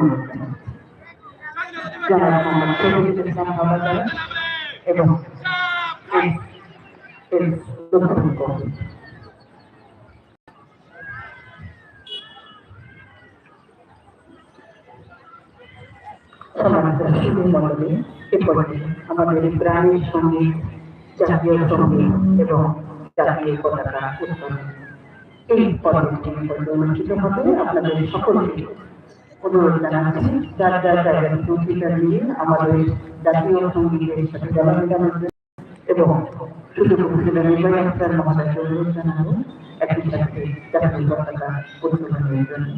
অনুরোধ জানাচ্ছি। জনাব মোহাম্মদ শহীদুল ইসলাম হাওলাদার এবং এস এস লুৎফুল কবির। সম্মানিত সুধী মণ্ডলী, এ পর্যায়ে আমাদের প্রাণীর সঙ্গীত, জাতীয় সঙ্গীত এবং জাতীয় পতাকা উত্তোলন এই পর্বটি অনুষ্ঠিত হবে। আপনাদের সকলকে অনুরোধ জানাচ্ছি যার যার জায়গায় বক্তৃতা দিয়ে আমাদের জাতীয় সঙ্গীতের সাথে গলা মেলানোর জন্য এবং সুযোগ উপজেলা নির্বাহী আফসার মহোদয়কে অনুরোধ জানাবো একই সাথে জাতীয় পতাকা উত্তোলনের জন্য।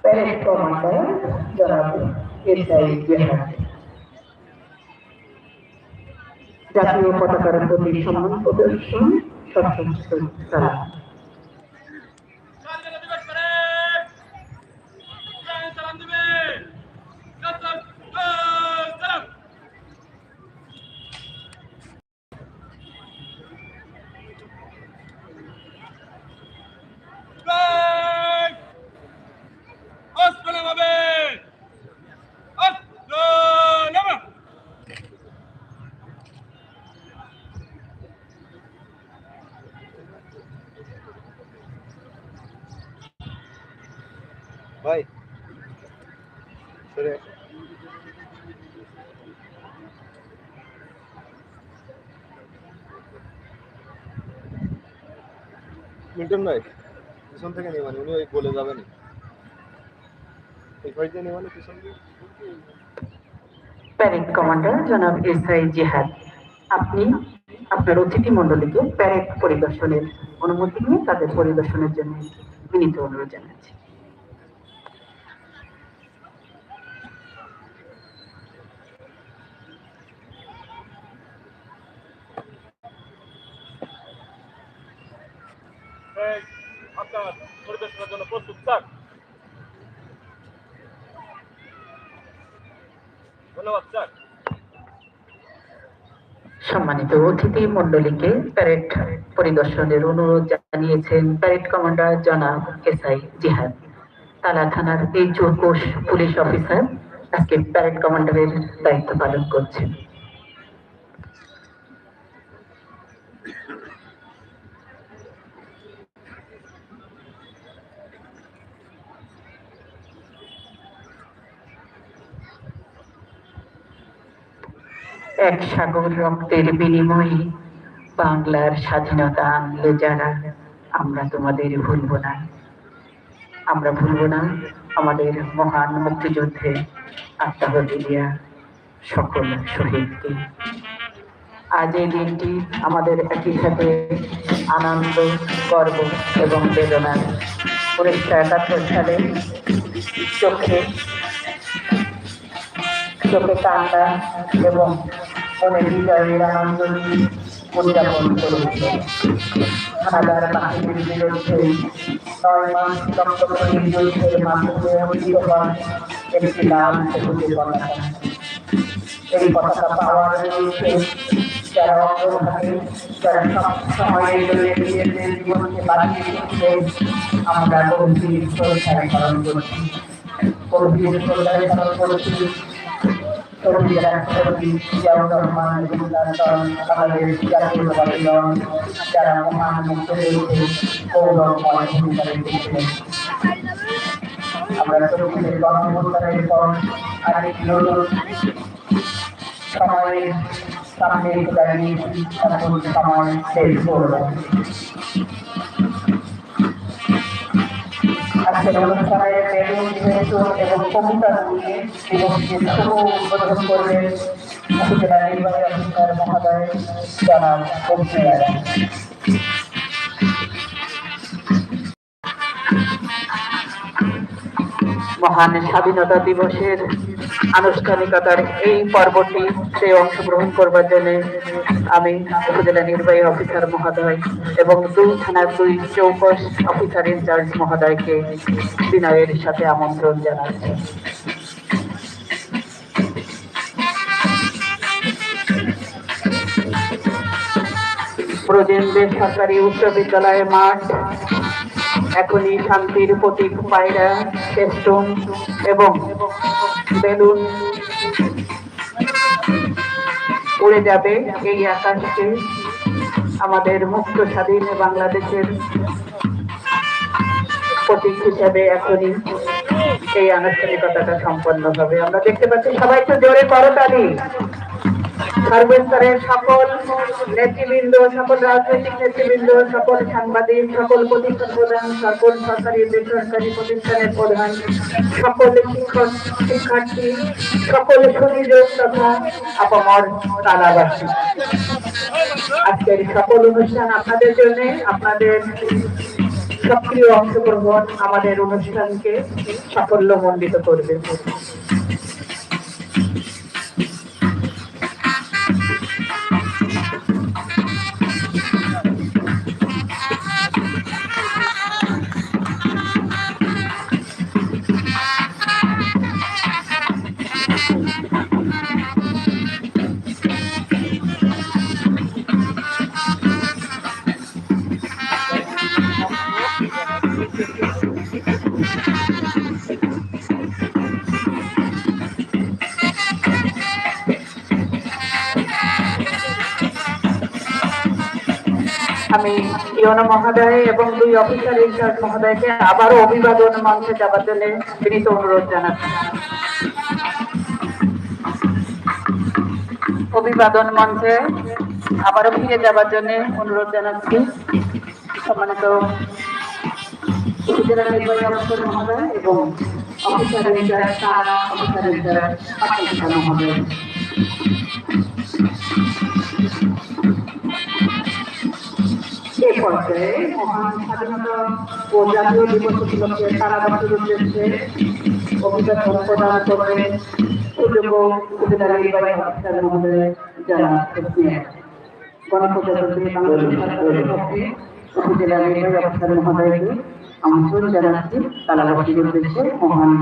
প্যারেড কমান্ডার জনাব এসআই জেহাদ জাতীয় পতাকার প্রতি সম্মান প্রদর্শন সশস্ত্র সালাম। ভাই সরে মিল্টন ভাই পিছন থেকে নেবেন, উনি ওই বলে যাবেন এই ফাইতে নেবেন পিছন থেকে। প্যারেড কমান্ডার জনাব এসআই জেহাদ আপনি আপনার অতিথি মণ্ডলীকে প্যারেড পরিদর্শনের অনুমতি নিয়ে তাদের পরিদর্শনের জন্য বিনীত অনুরোধ জানাচ্ছি। আপনার পরিদর্শনের জন্য প্রস্তুত স্যার। ধন্যবাদ স্যার। সম্মানিত অতিথি মণ্ডলীকে প্যারেড পরিদর্শনের অনুরোধ জানিয়েছেন প্যারেড কমান্ডার জনাব এসআই জিহাদ। তালা থানার এই চৌকস পুলিশ অফিসার আজকে প্যারেড কমান্ডারের দায়িত্ব পালন করছেন। এক সাগর রক্তের বিনিময়ে বাংলার স্বাধীনতা আনলে যারা, আমরা তোমাদের ভুলব না। আমরা ভুলব না আমাদের মহান মুক্তিযুদ্ধে আত্মাহুতি দেয়া সকল শহীদকে। আজ এই দিনটি আমাদের একই সাথে আনন্দ, গর্ব এবং বেদনার। 1971 সালে চোখে কান্না এবং মনে বিজয়ের আনন্দ উদযাপন করেছে। হানাদার বাহিনীর বিরুদ্ধে 9 মাস রক্তক্ষয়ী যুদ্ধের মাধ্যমে অর্জিত হন একটি লাল সবুজের পতাকা। এই পতাকা পাওয়ার রয়েছে যারা অগ্রভাগে, যারা সব সময় নিজেদের জীবনকে বাঁচিয়ে রেখেছে, আমরা গভীর শ্রদ্ধায় স্মরণ করছি। গভীর শ্রদ্ধায় স্মরণ করছি শহীদ রাষ্ট্রপতি জিয়াউর রহমান এবং তার দল, বাংলাদেশ জাতীয়তাবাদী দল, যারা মহান মুক্তিযুদ্ধে গৌরবময় ভূমিকা রেখেছিলেন। আমরা শহীদের গণঅভ্যুত্থানের পর আরেক নতুন সময়ের সামনে দাঁড়িয়েছি, এখন সময় শেষ করবো। আজকের অনুষ্ঠানের বেলুন নিবেদন এবং কবিতা দিয়ে দিবসকে শুভ উদ্বোধন করবেন উপজেলা নির্বাহী অফিসার মহোদয় জনাব কবিতা। মহান স্বাধীনতা দিবসের আনুষ্ঠানিকতার এই পর্বটিতে অংশগ্রহণ করবার জন্য আমি উপজেলা নির্বাহী অফিসার মহোদয় এবং 2 থানার 2 চৌকস অফিসার ইনচার্জ মহোদয়কে বিনয়ের সাথে আমন্ত্রণ জানাচ্ছি। প্রজেন্দ্রের সরকারি উচ্চ বিদ্যালয়ের মাঠ এখনই শান্তির প্রতীক পায়রা, ফেস্টুন এবং বেলুন উড়ে যাবে এই আকাশকে। আমাদের মুক্ত স্বাধীন বাংলাদেশের প্রতীক হিসাবে এখনই এই আনুষ্ঠানিকতাটা সম্পন্ন হবে। আমরা দেখতে পাচ্ছি, সবাই তো জোরে করতালি। সর্বস্তরের সকল নেতৃবৃন্দ, সকল রাজনৈতিক নেতৃবৃন্দ, সকল সাংবাদিক, সকল প্রতিষ্ঠান প্রধান, সকল সরকারি বেসরকারি প্রতিষ্ঠানের প্রধান, সকল শিক্ষক শিক্ষার্থী, সকল সুনিযোগ তথা আপামর তালাবাসী, আজকের সকল অনুষ্ঠান আপনাদের জন্য। আপনাদের সক্রিয় অংশগ্রহণ আমাদের অনুষ্ঠানকে সাফল্যমণ্ডিত করবে। আমি ইওনো মহোদয় এবং 2 অফিসার ইনচার্জ মহোদয়কে আবারও অভিবাদন মঞ্চে যাবার জন্য বিনীত অনুরোধ জানাচ্ছি। অভিবাদন মঞ্চে আবারও ফিরে যাবার জন্য অনুরোধ জানাচ্ছি। সম্মানিত উপজেলা নির্বাহী অফিসার মহোদয় এবং অফিসার ইনচার্জ মহোদয়। এ পর্যায়ে মহান স্বাধীনতা ও জাতীয় দিবস উপলক্ষে কারাবাসীর উদ্দেশ্যে অভিবাদন প্রদান করবেন সুযোগ্য উপজেলা নির্বাহী অফিসার মহোদয় জনাব হোসনে গণপ্রজাতন্ত্রী বাংলাদেশ সরকারের পক্ষে উপজেলা নির্বাহী অফিসার মহোদয়কে আমন্ত্রণ জানাচ্ছি কারাবাসীর উদ্দেশ্যে মহান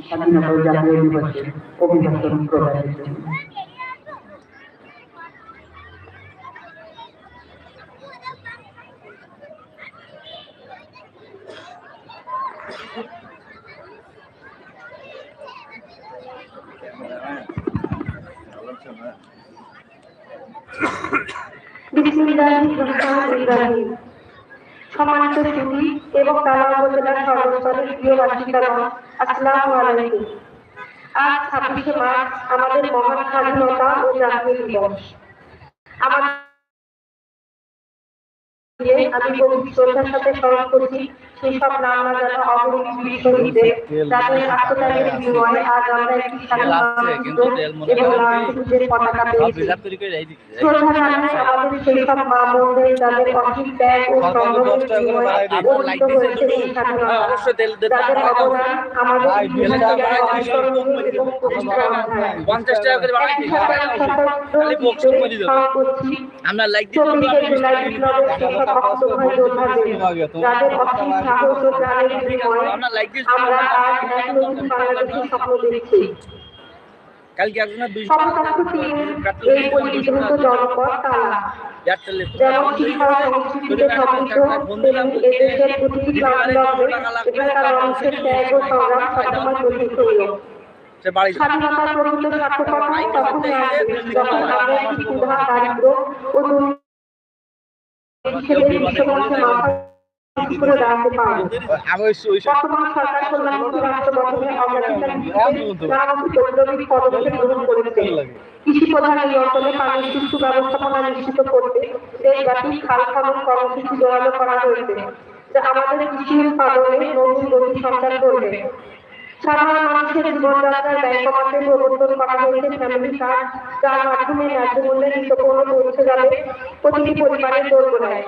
স্বাধীনতা ও জাতীয় দিবসে অভিবাদন প্রদানের জন্য। সম্মানিত সুধী এবং তালা উপজেলার সর্বস্তরের প্রিয় বাসিন্দাগণ, আসসালামু আলাইকুম। আজ 26শে মার্চ আমাদের মহান স্বাধীনতা ও জাতীয় দিবস। আমি গভীর শ্রদ্ধার সাথে স্মরণ করছি সেই সব নাম না জানা অগণিত বীর শহীদদের, যাদের আত্মত্যাগের বিনিময়ে আজ আমরা একটি স্বাধীন এবং রাষ্ট্রযুদ্ধের পতাকা পেয়েছি। শ্রদ্ধা জানাই আমাদের সেই সব মা বোনদের, যাদের অসীম ত্যাগ ও সংগ্রামের বিনিময়ে অর্জিত হয়েছে এই স্বাধীনতা, যাদের অবদান আমাদের ইতিহাসে অবিস্মরণীয় এবং পবিত্র অধ্যায়। আমরা লাইক যাদের অসীম সাহস ও প্রাণের বিনিময়ে আমরা আজ এক নতুন বাংলাদেশের স্বপ্ন দেখছি। এই পরিবেশগত জনপদ তালা যেমন শিক্ষা ও সংস্কৃতিতে সমৃদ্ধ, তেমনি এদেশের প্রতিটি প্রান্তরে এখানকার মানুষের ত্যাগ ও সংগ্রাম সবসময় প্রতিষ্ঠিত। স্বাধীনতার প্রকৃত সার্থকতা তখনই আসবে যখন আমরা একটি ক্ষুধা, দারিদ্র ও হিসেবে বিশ্বমঞ্চে মাথা করে দাঁড়াতে পারবো। বর্তমান সরকার কল্যাণমুখী রাষ্ট্র গঠনে অগ্রাধিকার ভিত্তিতে নানামুখী বৈপ্লবিক পদক্ষেপ গ্রহণ করেছে। কৃষি প্রধান এই অঞ্চলে পানির সুষ্ঠু ব্যবস্থাপনা নিশ্চিত করতে দেশব্যাপী খাল খনন কর্মসূচি জোরালো করা হয়েছে, যা আমাদের কৃষি উৎপাদনে নতুন গতি সঞ্চার করবে। সাধারণ মানুষের জীবনযাত্রার ব্যয় কমাতে প্রবর্তন করা হয়েছে ফ্যামিলি কার্ড, যার মাধ্যমে ন্যায্য মূল্যে নিত্যপণ্য পৌঁছে যাবে প্রতিটি পরিবারের দোরগোড়ায়।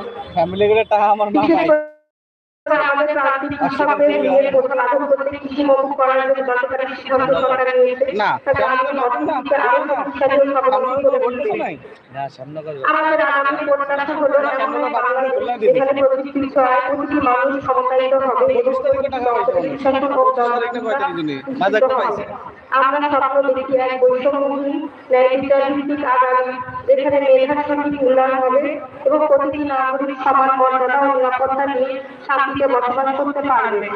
আমাদের প্রান্তিক কৃষকদের ঋণের বোঝা লাঘব করতে কৃষি মৌকুব করার জন্য যতটা সিদ্ধান্ত সরকার নিয়েছে, তা গ্রামীণ অর্থনীতিকে আরো শক্তিশালী ও স্বাবলম্বী করে তুলবে। আমাদের আগামী প্রত্যাশা হলো এমন এক বাংলাদেশ যেখানে প্রযুক্তির ছোঁয়ায় প্রতিটি মানুষ ক্ষমতায়িত হবে এবং শাসন ও জনগণের হবে। আমরা স্বপ্ন দেখি এক বৈষম্যহীন ন্যায় বিচার ভিত্তিক আগামী, যেখানে মেধার সঠিক মূল্যায়ন হবে এবং প্রতিটি নাগরিক সমান মর্যাদা ও নিরাপত্তা নিয়ে শান্তিতে বসবাস করতে পারবে।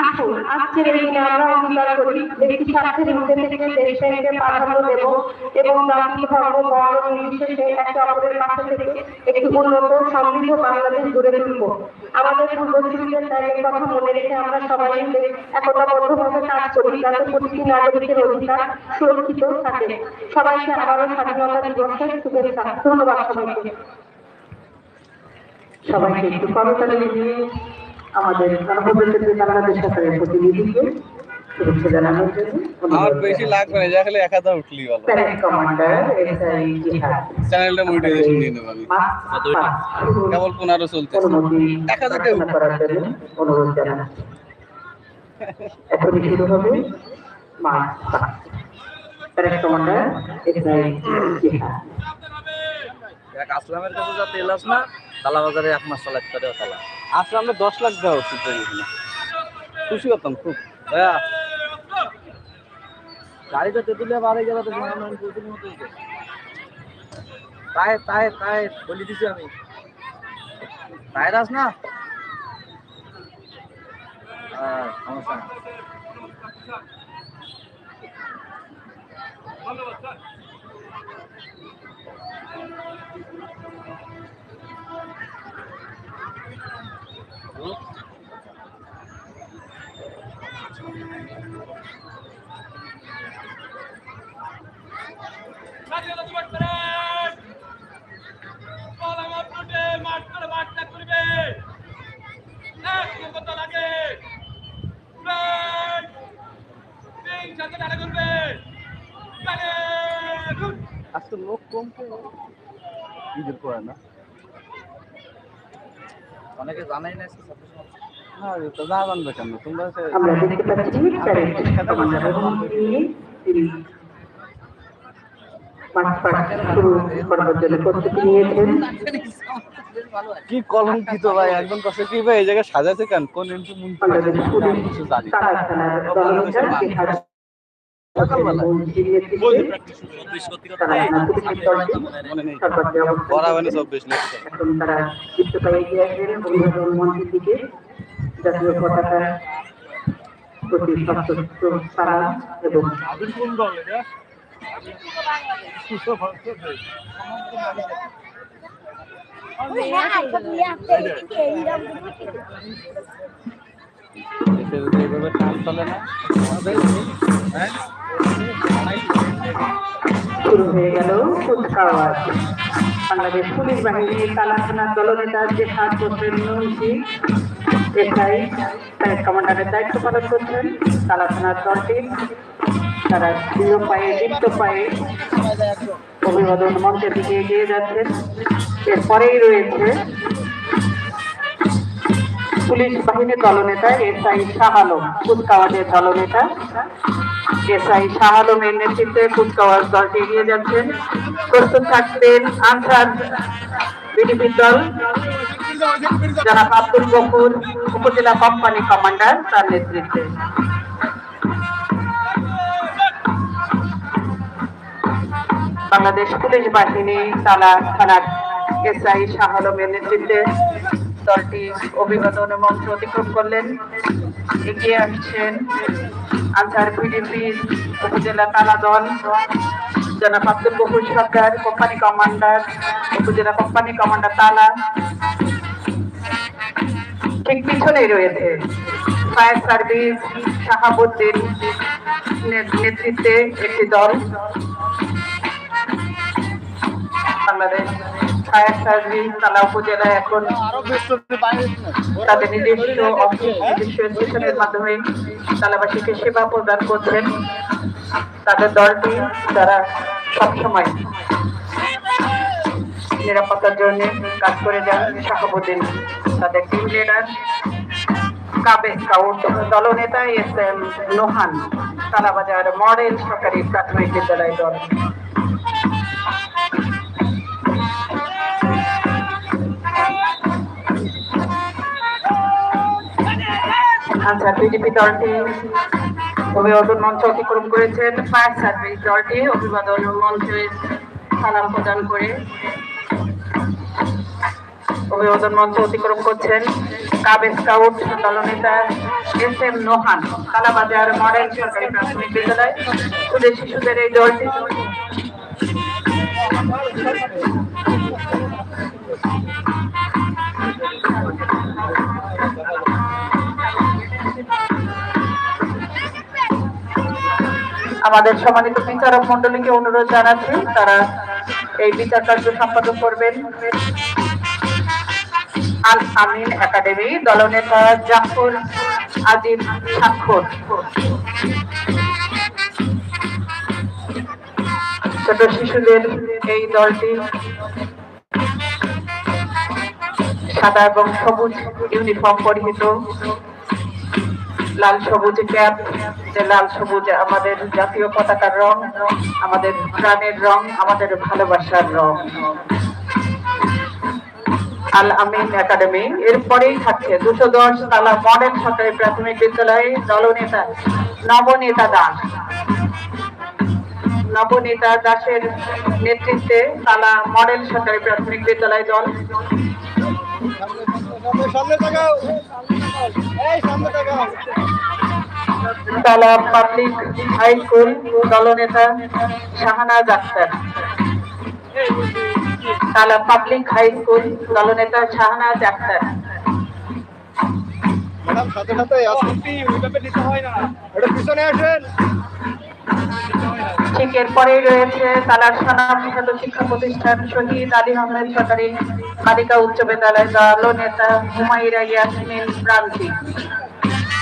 আসুন আজকের এই দিনে আমরা অঙ্গীকার করি ব্যক্তি স্বার্থের ঊর্ধ্বে থেকে দেশকে প্রাধান্য দেব এবং জাতি, ধর্ম, বর্ণ নির্বিশেষে একে অপরের পাশে থেকে একটি উন্নত সমৃদ্ধ বাংলাদেশ গড়ে তুলব। আমাদের পূর্বসূরীদের ত্যাগের কথা মনে রেখে আমরা সবাই মিলে একতাবদ্ধভাবে কাজ করি, যাতে প্রতিটি নাগরিকের অধিকার সুরক্ষিত থাকে। সবাইকে আবারও স্বাধীনতা দিবসের শুভেচ্ছা। ধন্যবাদ সবাইকে। সবাইকে একটু করতালি দিয়ে আমাদের গণপ্রজাতন্ত্রী বাংলাদেশ সরকারের প্রতিনিধিকে শুভেচ্ছা জানানোর জন্য আর বেশি লাগবে না, যা খালি 1000 উঠলি ভালো। প্যারেড কমান্ডার এসআই জিহাদ চ্যানেলটা মনিটাইজেশন দিয়ে নেব আমি। কেবল 15 চলতেছে। 1000 টাকা করার জন্য অনুরোধ জানাচ্ছি। এখন শুরু হবে March past. Parade commander SI জিহাদ। এক আসলামের কাছে যা তেল আস না, তালা বাজারে 1 মাস চালাতে পারে তালা। আসলে আমরা 10 লাখ দেওয়া উচিত এখানে। খুশি হতাম খুব। ভাইয়া গাড়িটা তেতুলিয়া বাড়ি গেলে তো আমি প্রতিদিন মতোই তাই বলে দিছি আমি। টায়ার আস না, সমস্যা না। সাথে করবে ঈদের পরে না অনেকে জানাই না না তো যা জানবে কেন তোমরা আমরা দেখতে পাচ্ছি প্যারেড কমান্ডার এবং তিনি মাঠ পাঠ শুরু করবার জন্য প্রস্তুতি নিয়েছেন। কি কলঙ্কিত ভাই একদম কাছে কি ভাই এই জায়গায় সাজাতে কেন কোন ইঞ্চি মুন বাংলাদেশ পুলিশ কিছু জানি তারা থানার দলনেতা সকালবেলা মনে নেই বরাবরই 24 লাখ এখন তারা যুক্ত পায়ে এগিয়ে আসবেন অভিবাদন মঞ্চের দিকে। জাতীয় পতাকা প্রতি সশস্ত্র সালাম এবং এইভাবে কাজ চলে না শুরু হয়ে গেল কুচকাওয়াজ। বাংলাদেশ পুলিশ বাহিনীর তালা থানার দলনেতা যে 7 বছরের নৈশি এসআই প্যারেড কমান্ডারের দায়িত্ব পালন করছেন। তালা থানার দলটি তারা দৃঢ় পায়ে দীপ্ত পায়ে অভিবাদন মঞ্চের দিকে এগিয়ে যাচ্ছেন। এরপরেই রয়েছে পুলিশ বাহিনীর দলনেতা এসআই শাহ আলম, কুচকাওয়াজের দলনেতা এসআই শাহ আলমের নেতৃত্বে কুচকাওয়াজ দলটি এগিয়ে যাচ্ছেন। প্রস্তুত থাকবেন আনসার বিডিপির দল, জনাব আব্দুল গফুর উপজেলা কোম্পানি কমান্ডার তার নেতৃত্বে। বাংলাদেশ পুলিশ বাহিনী তালা থানার এসআই শাহ আলমের নেতৃত্বে দলটি অভিবাদন মঞ্চ অতিক্রম করলেন। এগিয়ে আসছেন আনসার বিডিপি উপজেলা তালা দল, জনাব আব্দুল গফুর সরকার কোম্পানি কমান্ডার, উপজেলা কোম্পানি কমান্ডার তালা। ঠিক পিছনেই রয়েছে ফায়ার সার্ভিস শাহাবুদ্দিন নেতৃত্বে একটি দল। বাংলাদেশ ফায়ার সার্ভিস তালা উপজেলায় এখন তাদের নিজস্ব অফিস নিজস্ব স্টেশনের মাধ্যমে তালাবাসীকে সেবা প্রদান করছেন। তাদের দলটি যারা সবসময় নিরাপত্তার জন্য কাজ করে যান, শাহাবুদ্দিন তাদের টিম লিডার, কাবে স্কাউট দলনেতা এসএম নোহান তালাবাজার মডেল সরকারি প্রাথমিক বিদ্যালয় দল। আনসার বিডিপি দলটি অভিবাদন মঞ্চ অতিক্রম করেছেন। ফায়ার সার্ভিস দলটি অভিবাদন মঞ্চে সালাম প্রদান করে অভিবাদন মঞ্চ অতিক্রম করছেন। কাবে স্কাউট দলনেতা এসএম নোহান তালাবাজার মডেল সরকারি প্রাথমিক বিদ্যালয়। স্কুলের শিশুদের এই দলটি আমাদের সম্মানিত বিচারক মন্ডলীকে অনুরোধ জানাচ্ছি তারা এই বিচার কার্য সম্পাদন করবেন। আল আমিন একাডেমি দলনেতা জাফর আজিম স্বাক্ষর। ছোট শিশুদের এই দলটি সাদা এবং সবুজ ইউনিফর্ম পরিহিত, লাল সবুজ ক্যাপ, যে লাল সবুজ আমাদের জাতীয় পতাকার রং, আমাদের প্রাণের রং, আমাদের ভালোবাসার রং। আল আমিন একাডেমি। এরপরেই থাকছে 210 তালা মডেল সরকারি প্রাথমিক বিদ্যালয়ে দলনেতা নবনেতা দাস। নবনেতা দাসের নেতৃত্বে তালা মডেল সরকারি প্রাথমিক বিদ্যালয় দল। তালা পাবলিক হাই স্কুল দলনেতা শাহানাজ আক্তার। তালা পাবলিক হাই স্কুল দলনেতা শাহানাজ আক্তার। ঠিক এরপরেই রয়েছে তালার স্বনামখ্যাত শিক্ষা প্রতিষ্ঠান শহীদ আলী আহমেদ সরকারি বালিকা উচ্চ বিদ্যালয় দলনেতা হুমায়রা ইয়াসমিন প্রান্তি।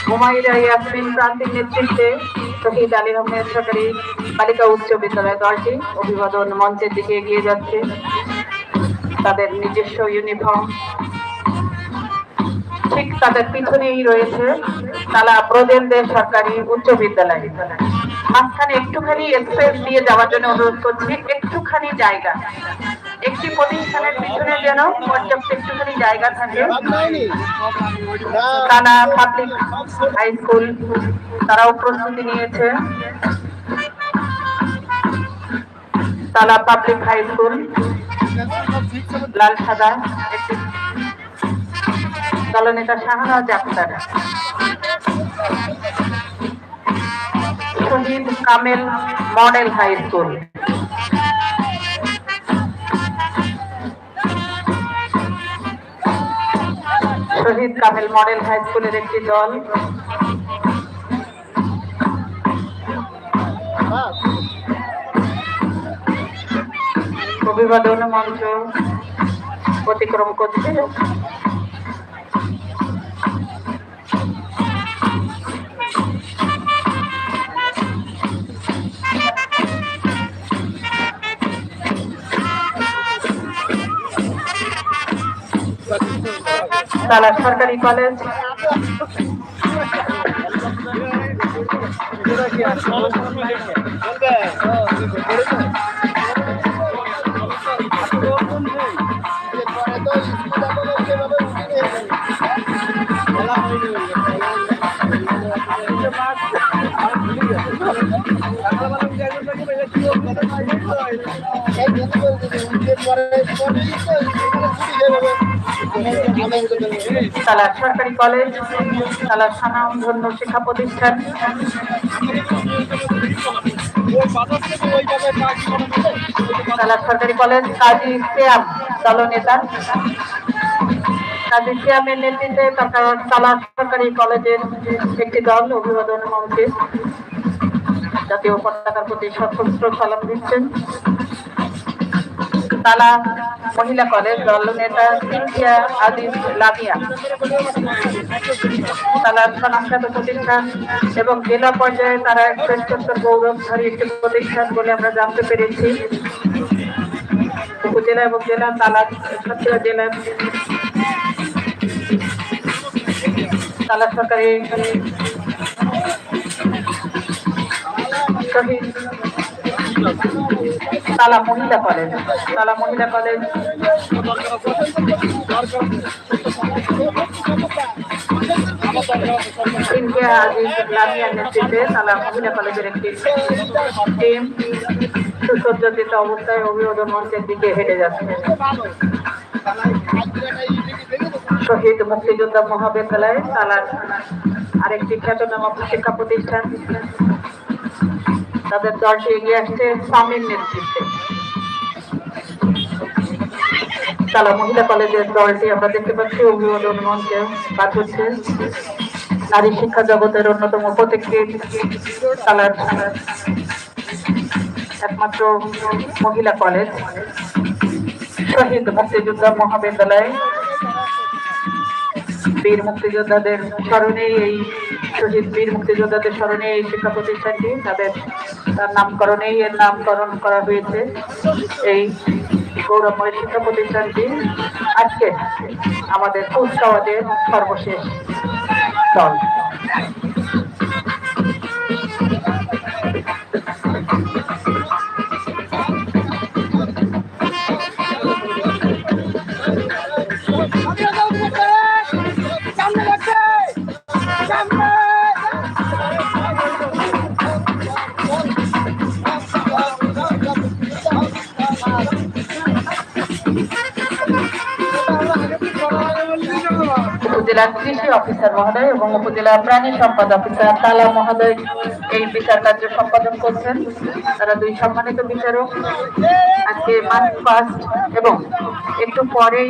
হুমায়রা ইয়াসমিন প্রান্তির নেতৃত্বে শহীদ আলী আহমেদ সরকারি বালিকা উচ্চ বিদ্যালয় দলটি অভিবাদন মঞ্চের দিকে এগিয়ে যাচ্ছে। তাদের নিজস্ব ইউনিফর্ম। ঠিক তাদের পিছনেই রয়েছে তালা ব্রজেন্দ্র সরকারি উচ্চ বিদ্যালয়। মাঝখানে একটুখানি স্পেস দিয়ে যাওয়ার জন্য অনুরোধ করছি, একটুখানি জায়গা, একটি প্রতিষ্ঠানের পিছনে যেন পর্যাপ্ত একটুখানি জায়গা থাকে। তালা পাবলিক হাই স্কুল তারাও প্রস্তুতি নিয়েছে। তালা পাবলিক হাই স্কুল লাল সাদা একটি দলনেতা শাহনাজ আক্তার। শহীদ কামেল মডেল হাই স্কুল, শহীদ কামেল মডেল হাই স্কুলের একটি দল। অভিবাদন মঞ্চ অতিক্রম করছে। তালা সরকারি কলেজ, তালা সরকারি কলেজ, তালা স্বনামধন্য শিক্ষা প্রতিষ্ঠান। তালা সরকারি কলেজ কাজী সিয়াম দলনেতা। কাজী সিয়ামের নেতৃত্বে তালা সরকারি কলেজের একটি দল অভিবাদন মঞ্চে জাতীয় পতাকার প্রতি সশস্ত্র সালাম দিচ্ছেন। তালা মহিলা কলেজ দলনেতা সিনথিয়া আজিজ লামিয়া। তালার স্বনামখ্যাত প্রতিষ্ঠান এবং জেলা পর্যায়ে তারা এক শ্রেষ্ঠত্তর গৌরবধারী একটি প্রতিষ্ঠান বলে আমরা জানতে পেরেছি। উপজেলা এবং জেলা তালা জেলার তালা সরকারি শহীদ তালা মহিলা কলেজ, তালা মহিলা কলেজ সিনথিয়া আজিজ লামিয়ার নেতৃত্বে তালা মহিলা কলেজের একটি টিম সুসজ্জিত অবস্থায় অভিবাদন মঞ্চের দিকে হেঁটে যাচ্ছে। শহীদ মুক্তিযোদ্ধা মহাবিদ্যালয় তালার আরেকটি খ্যাতনামা শিক্ষা প্রতিষ্ঠান, তাদের দলটি এগিয়ে আসছে স্বামীর নেতৃত্বে। তালা মহিলা কলেজের দলটি আমরা দেখতে পাচ্ছি অভিবাদন মঞ্চে কাজ হচ্ছে। নারী শিক্ষা জগতের অন্যতম প্রতীকী তালার একমাত্র মহিলা কলেজ শহীদ মুক্তিযোদ্ধা মহাবিদ্যালয়। বীর মুক্তিযোদ্ধাদের স্মরণে এই শহীদ বীর মুক্তিযোদ্ধাদের স্মরণে এই শিক্ষা প্রতিষ্ঠানটি তার নামকরণেই এর নামকরণ করা হয়েছে। এই গৌরবময় শিক্ষা প্রতিষ্ঠানটি আজকে আমাদের কুচকাওয়াজের সর্বশেষ দল। উপজেলা কৃষি অফিসার মহোদয় এবং উপজেলা প্রাণী সম্পদ অফিসার তালা মহোদয় এই বিচার কার্য সম্পাদন করছেন। তারা দুই সম্মানিত বিচারক আজকে মার্চ ফার্স্ট এবং একটু পরেই